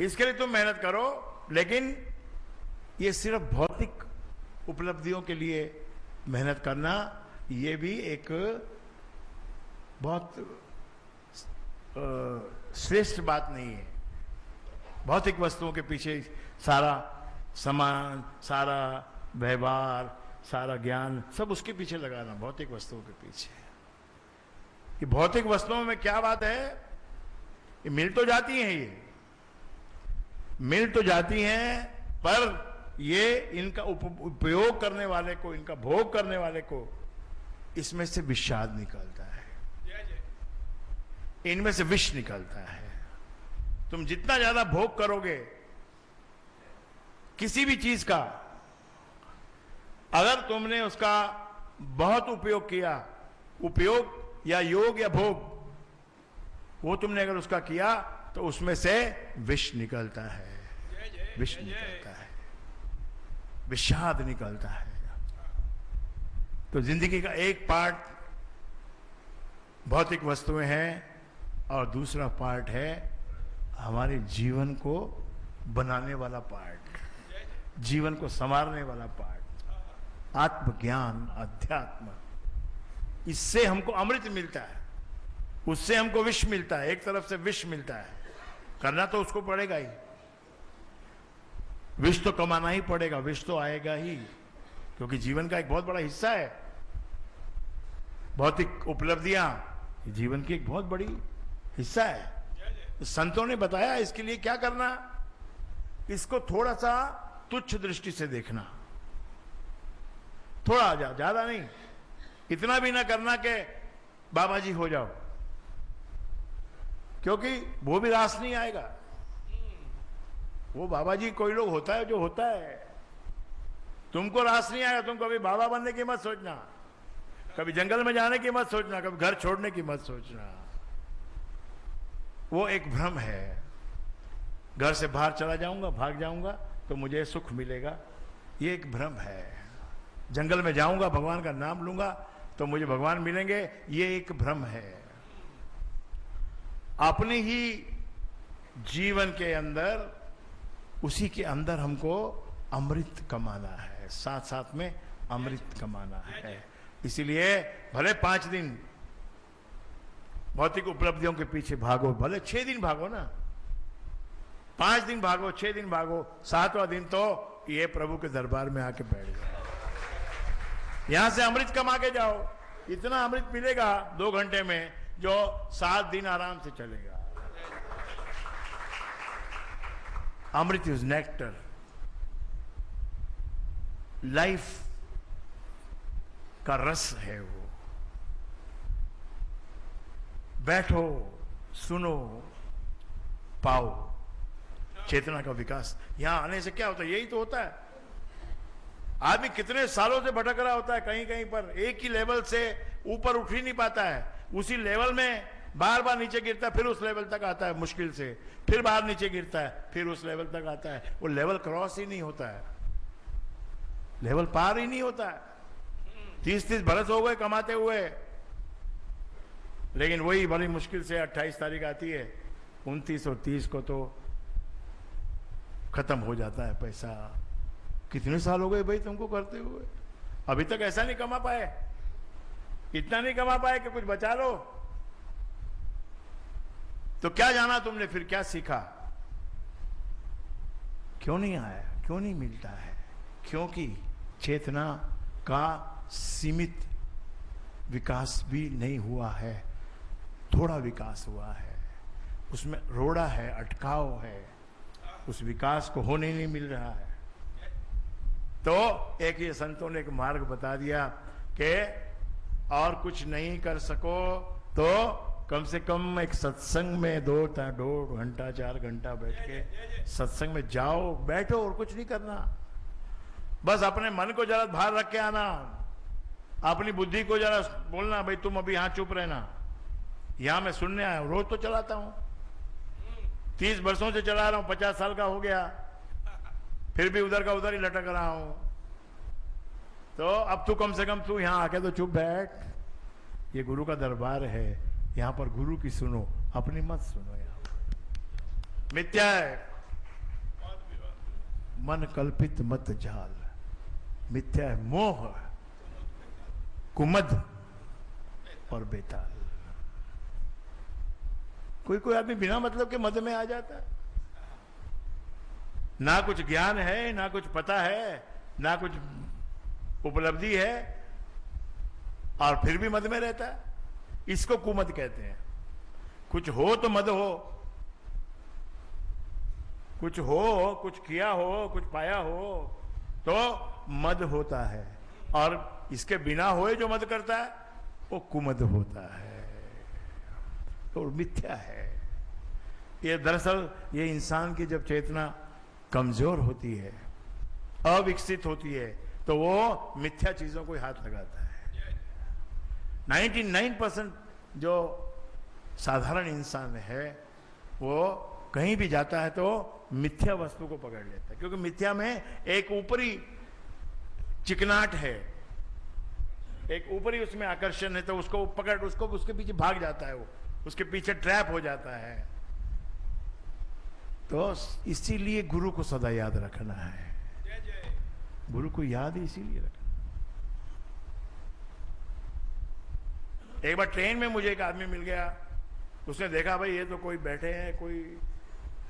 इसके लिए तुम मेहनत करो, लेकिन ये सिर्फ भौतिक उपलब्धियों के लिए मेहनत करना ये भी एक बहुत श्रेष्ठ बात नहीं है। भौतिक वस्तुओं के पीछे सारा सामान, सारा व्यवहार, सारा ज्ञान सब उसके पीछे लगाना, भौतिक वस्तुओं के पीछे। ये भौतिक वस्तुओं में क्या बात है, ये मिल तो जाती हैं, ये मिल तो जाती हैं, पर ये इनका उपयोग करने वाले को, इनका भोग करने वाले को इसमें से विषाद निकलता है, इनमें से विष निकलता है। तुम जितना ज्यादा भोग करोगे किसी भी चीज का, अगर तुमने उसका बहुत उपयोग किया, उपयोग या योग या भोग, वो तुमने अगर उसका किया तो उसमें से विष निकलता है, विष निकलता है, विषाद निकलता है। तो जिंदगी का एक पार्ट भौतिक वस्तुएं हैं और दूसरा पार्ट है हमारे जीवन को बनाने वाला पार्ट, जीवन को संवारने वाला पार्ट, आत्मज्ञान, अध्यात्म। इससे हमको अमृत मिलता है, उससे हमको विष मिलता है, एक तरफ से विष मिलता है। करना तो उसको पड़ेगा ही, विष तो कमाना ही पड़ेगा, विष तो आएगा ही, क्योंकि जीवन का एक बहुत बड़ा हिस्सा है। भौतिक उपलब्धियां जीवन की एक बहुत बड़ी हिस्सा है। संतों ने बताया इसके लिए क्या करना, इसको थोड़ा सा तुच्छ दृष्टि से देखना, थोड़ा ज्यादा नहीं, इतना भी ना करना कि बाबा जी हो जाओ, क्योंकि वो भी रास नहीं आएगा। वो बाबा जी कोई लोग होता है जो होता है, तुमको रास नहीं आएगा। तुम कभी बाबा बनने की मत सोचना, कभी जंगल में जाने की मत सोचना, कभी घर छोड़ने की मत सोचना। वो एक भ्रम है। घर से बाहर चला जाऊंगा, भाग जाऊंगा तो मुझे सुख मिलेगा, ये एक भ्रम है। जंगल में जाऊंगा, भगवान का नाम लूंगा तो मुझे भगवान मिलेंगे, ये एक भ्रम है। अपने ही जीवन के अंदर, उसी के अंदर हमको अमृत कमाना है, साथ साथ में अमृत कमाना है। इसीलिए भले 5 दिन भौतिक उपलब्धियों के पीछे भागो, भले 6 दिन भागो ना, 5 दिन भागो, 6 दिन भागो, 7वां दिन तो ये प्रभु के दरबार में आके बैठ जाओ, यहां से अमृत कमा के जाओ। इतना अमृत मिलेगा 2 घंटे में जो 7 दिन आराम से चलेगा। अमृत इज नेक्टर, लाइफ का रस है वो। बैठो, सुनो, पाओ चेतना का विकास। यहां आने से क्या होता है, यही तो होता है। आदमी कितने सालों से भटक रहा होता है कहीं कहीं पर, एक ही लेवल से ऊपर उठ ही नहीं पाता है, उसी लेवल में बार बार नीचे गिरता है, फिर उस लेवल तक आता है मुश्किल से, फिर बाहर नीचे गिरता है, फिर उस लेवल तक आता है। वो लेवल क्रॉस ही नहीं होता है, लेवल पार ही नहीं होता है। 30-30 बरस हो गए कमाते हुए, लेकिन वही बड़ी मुश्किल से 28 तारीख आती है, 29 और 30 को तो खत्म हो जाता है पैसा। कितने साल हो गए भाई तुमको करते हुए, अभी तक ऐसा नहीं कमा पाए, इतना नहीं कमा पाए कि कुछ बचा लो। तो क्या जाना तुमने, फिर क्या सीखा, क्यों नहीं आया, क्यों नहीं मिलता है? क्योंकि चेतना का सीमित विकास भी नहीं हुआ है, थोड़ा विकास हुआ है, उसमें रोड़ा है, अटकाव है, उस विकास को होने नहीं मिल रहा है। तो एक ये संतों ने एक मार्ग बता दिया कि और कुछ नहीं कर सको तो कम से कम एक सत्संग में 2 घंटा 4 घंटा बैठ के सत्संग में जाओ, बैठो और कुछ नहीं करना, बस अपने मन को जरा बाहर रख के आना, अपनी बुद्धि को जरा बोलना, भाई तुम अभी यहां चुप रहना, यहां मैं सुनने आया हूं, रोज तो चलाता हूं, 30 वर्षों से चला रहा हूं, 50 साल का हो गया, फिर भी उधर का उधर ही लटक रहा हूं। तो अब तू कम से कम तू यहां आके तो चुप बैठ, ये गुरु का दरबार है, यहां पर गुरु की सुनो, अपनी मत सुनो। यहां मिथ्या है, मन कल्पित मत जाल, मिथ्या है मोह, कुमद और बेताल। कोई कोई आदमी बिना मतलब के मद में आ जाता है, ना कुछ ज्ञान है, ना कुछ पता है, ना कुछ उपलब्धि है, और फिर भी मद में रहता है। इसको कुमद कहते हैं। कुछ हो तो मद हो, कुछ हो, कुछ किया हो, कुछ पाया हो तो मद होता है, और इसके बिना होए जो मद करता है वो कुमद होता है, तो मिथ्या है। ये दरअसल ये इंसान की जब चेतना कमजोर होती है, अविकसित होती है, तो वो मिथ्या चीजों को हाथ लगाता है। 99% जो साधारण इंसान है वो कहीं भी जाता है तो मिथ्या वस्तु को पकड़ लेता है, क्योंकि मिथ्या में एक ऊपरी चिकनाट है, एक ऊपरी उसमें आकर्षण है, तो उसको पकड़, उसको उसके पीछे भाग जाता है, वो उसके पीछे ट्रैप हो जाता है। तो इसीलिए गुरु को सदा याद रखना है, गुरु को याद इसीलिए रखना। एक बार ट्रेन में मुझे एक आदमी मिल गया, उसने देखा भाई ये तो कोई बैठे हैं, कोई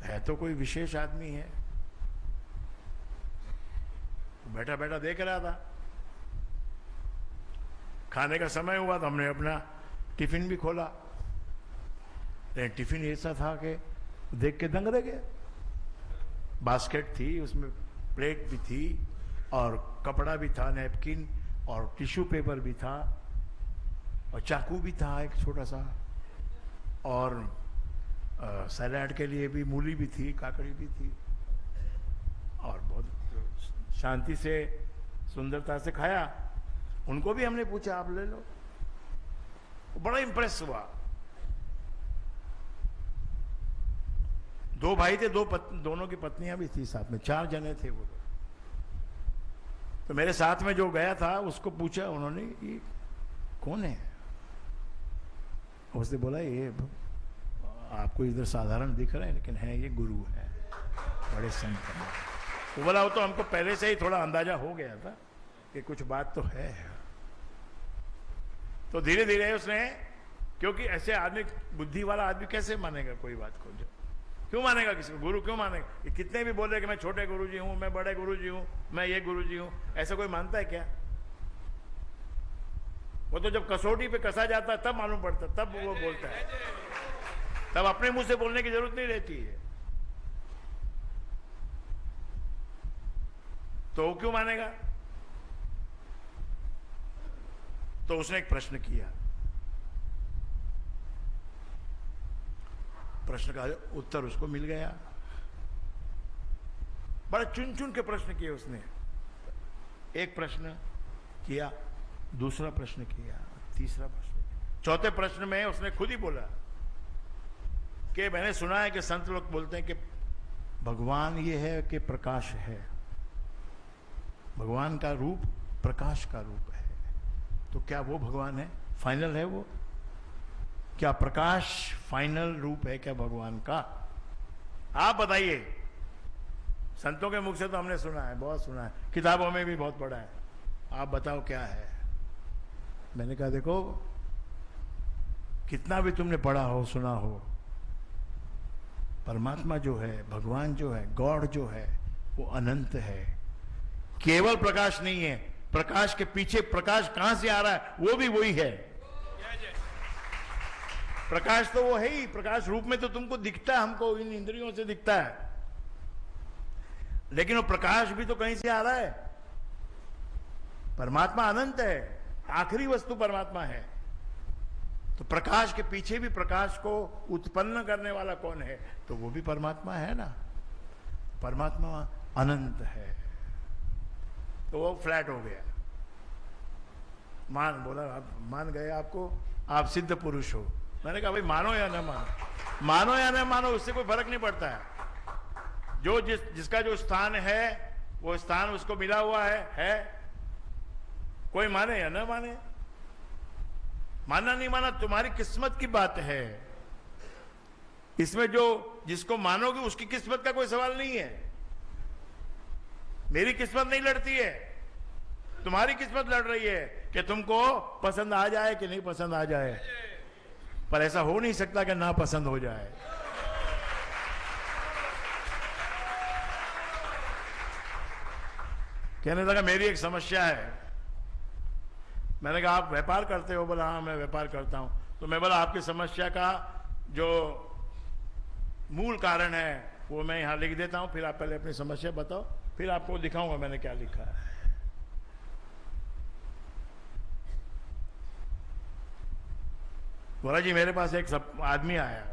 है तो कोई विशेष आदमी है, बैठा बैठा देख रहा था। खाने का समय हुआ तो हमने अपना टिफिन भी खोला, लेकिन टिफिन ऐसा था कि देख के दंग रह गया। बास्केट थी, उसमें प्लेट भी थी और कपड़ा भी था, नैपकिन और टिश्यू पेपर भी था और चाकू भी था एक छोटा सा, और सलाद के लिए भी मूली भी थी, काकड़ी भी थी, और बहुत शांति से सुंदरता से खाया। उनको भी हमने पूछा आप ले लो, बड़ा इंप्रेस हुआ। दो भाई थे, दोनों की पत्नियां भी थी साथ में, 4 जने थे वो। तो मेरे साथ में जो गया था उसको पूछा उन्होंने, ये कौन है? उसने बोला ये आपको इधर साधारण दिख रहा है लेकिन है ये गुरु है, बड़े संत हैं। वो बोला वो तो हमको पहले से ही थोड़ा अंदाजा हो गया था कि कुछ बात तो है। तो धीरे धीरे उसने, क्योंकि ऐसे आदमी, बुद्धि वाला आदमी कैसे मानेगा कोई बात को? जो क्यों मानेगा किसी को? गुरु क्यों मानेगा? ये कितने भी बोले कि मैं छोटे गुरुजी हूं, मैं बड़े गुरुजी हूं, मैं ये गुरुजी हूं, ऐसा कोई मानता है क्या? वो तो जब कसौटी पे कसा जाता है तब मालूम पड़ता, तब वो बोलता है, तब अपने मुंह से बोलने की जरूरत नहीं रहती है। तो वो क्यों मानेगा? तो उसने एक प्रश्न किया, प्रश्न का उत्तर उसको मिल गया। बड़ा चुन चुन के प्रश्न किए उसने। एक प्रश्न किया, दूसरा प्रश्न किया, तीसरा प्रश्न किया, चौथे प्रश्न में उसने खुद ही बोला कि मैंने सुना है कि संत लोग बोलते हैं कि भगवान ये है कि प्रकाश है, भगवान का रूप प्रकाश का रूप है। तो क्या वो भगवान है? फाइनल है वो? क्या प्रकाश फाइनल रूप है क्या भगवान का? आप बताइए। संतों के मुख से तो हमने सुना है, बहुत सुना है, किताबों में भी बहुत पढ़ा है, आप बताओ क्या है? मैंने कहा देखो, कितना भी तुमने पढ़ा हो, सुना हो, परमात्मा जो है, भगवान जो है, गॉड जो है, वो अनंत है, केवल प्रकाश नहीं है। प्रकाश के पीछे प्रकाश कहां से आ रहा है? वो भी वही है। प्रकाश तो वो है ही, प्रकाश रूप में तो तुमको दिखता है, हमको इन इंद्रियों से दिखता है, लेकिन वो प्रकाश भी तो कहीं से आ रहा है। परमात्मा अनंत है, आखिरी वस्तु परमात्मा है। तो प्रकाश के पीछे भी प्रकाश को उत्पन्न करने वाला कौन है? तो वो भी परमात्मा है ना। परमात्मा अनंत है। तो वो फ्लैट हो गया, बोला आप मान गए, आपको, आप सिद्ध पुरुष हो। मैंने कहा भाई मानो या ना मानो, मानो या ना मानो, उससे कोई फर्क नहीं पड़ता है। जो जिसका जो स्थान है वो स्थान उसको मिला हुआ है। कोई माने या ना माने, मानना नहीं माना तुम्हारी किस्मत की बात है। इसमें जो जिसको मानोगे उसकी किस्मत का कोई सवाल नहीं है। मेरी किस्मत नहीं लड़ती है, तुम्हारी किस्मत लड़ रही है कि तुमको पसंद आ जाए कि नहीं पसंद आ जाए। पर ऐसा हो नहीं सकता कि ना पसंद हो जाए। कहने लगा मेरी एक समस्या है। मैंने कहा आप व्यापार करते हो? बोला हाँ मैं व्यापार करता हूं। तो मैं बोला आपकी समस्या का जो मूल कारण है वो मैं यहां लिख देता हूं, फिर आप पहले अपनी समस्या बताओ, फिर आपको दिखाऊंगा मैंने क्या लिखा है। बोला जी मेरे पास एक आदमी आया।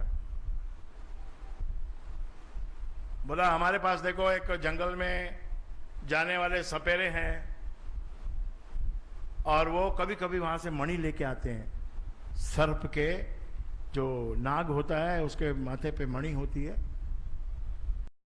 बोला हमारे पास देखो एक जंगल में जाने वाले सपेरे हैं और वो कभी कभी वहां से मणि लेके आते हैं। सर्प के जो नाग होता है उसके माथे पे मणि होती है,